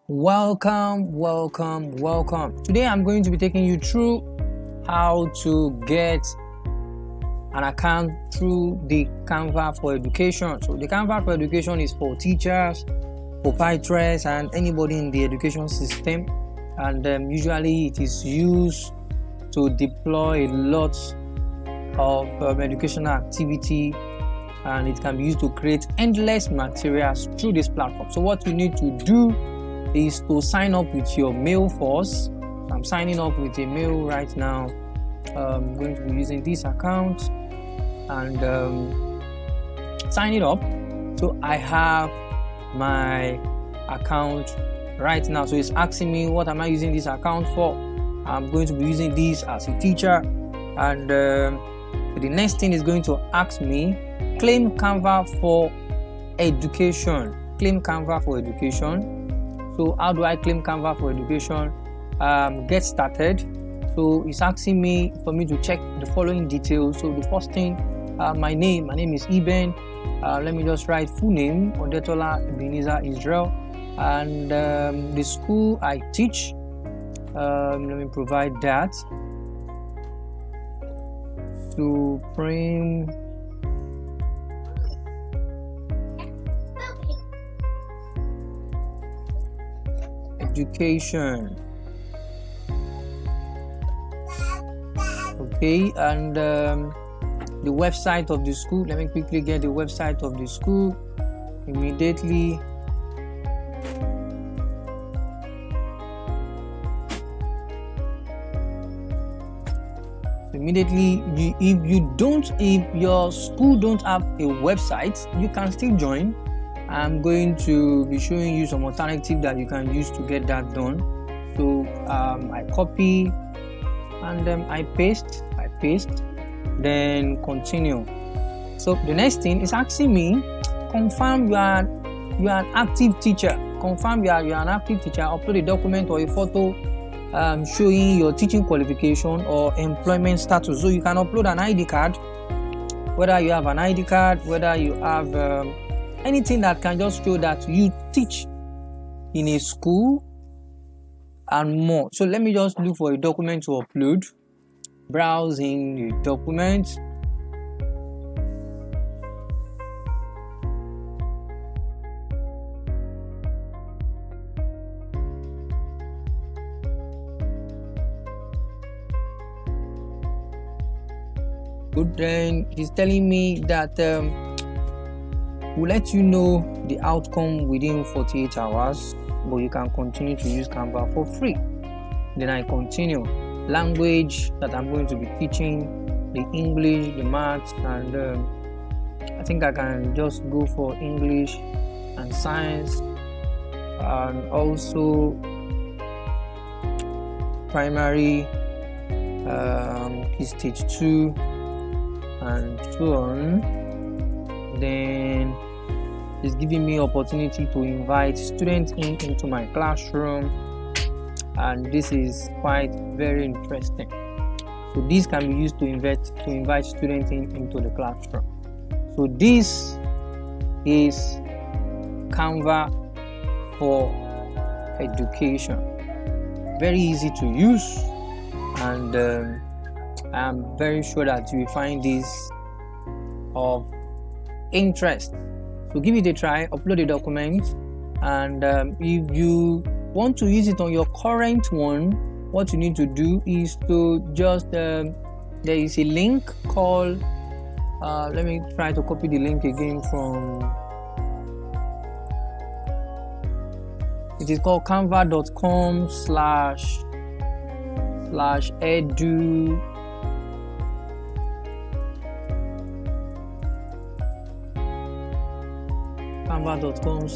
Welcome. Today I'm going to be taking you through how to get an account through the Canva for Education. So the Canva for Education is for teachers, proprietors, and anybody in the education system, and usually it is used to deploy a lot of educational activity, and it can be used to create endless materials through this platform. So what you need to do is to sign up with your mail first. I'm signing up with a mail right now. I'm going to be using this account and sign it up. So I have my account right now. So it's asking me what am I using this account for. I'm going to be using this as a teacher, and the next thing is going to ask me claim Canva for education. Claim Canva for education. So how do I claim Canva for education? Get started. So it's asking me for me to check the following details. So the first thing, my name is Eben. Let me just write full name, Odetola Ebenezer Israel, and the school I teach. Let me provide that. Supreme Education. Okay, and the website of the school. Let me quickly get the website of the school immediately. If your school don't have a website, you can still join. I'm going to be showing you some alternative that you can use to get that done. So I copy and then I paste, then continue. So the next thing is asking me confirm you are an active teacher. Confirm you are an active teacher. Upload a document or a photo showing your teaching qualification or employment status. So you can upload an ID card, whether you have an ID card, whether you have anything that can just show that you teach in a school and more. So let me just look for a document to upload. Browsing the document. Good, then he's telling me that we'll let you know the outcome within 48 hours, but you can continue to use Canva for free. Then I continue. Language that I'm going to be teaching, the English, the maths, and I think I can just go for English and science, and also primary, stage 2, and so on. Then it's giving me opportunity to invite students into my classroom, and this is quite very interesting. So this can be used to invite students into the classroom. So this is Canva for Education. Very easy to use, and I'm very sure that you will find this of interest. So give it a try, upload a document, and if you want to use it on your current one, what you need to do is to just there is a link called let me try to copy the link again from it is called canva.com/edu canva.com/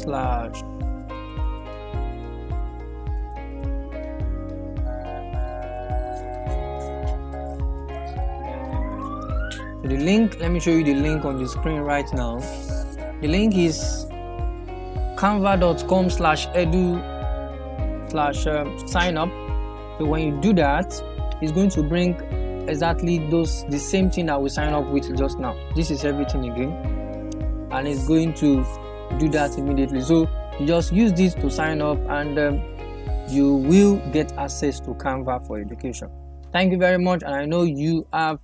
the link, let me show you the link on the screen right now. The link is canva.com/edu/sign up. So when you do that, it's going to bring exactly the same thing that we sign up with just now. This is everything again, and it's going to do that immediately. So You just use this to sign up, and you will get access to Canva for Education. Thank you very much, and I know you have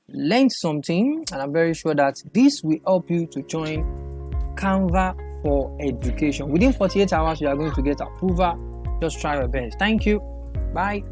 learned something, and I'm very sure that this will help you to join Canva for Education. Within 48 hours, you are going to get approval. Just try your best. Thank you. Bye.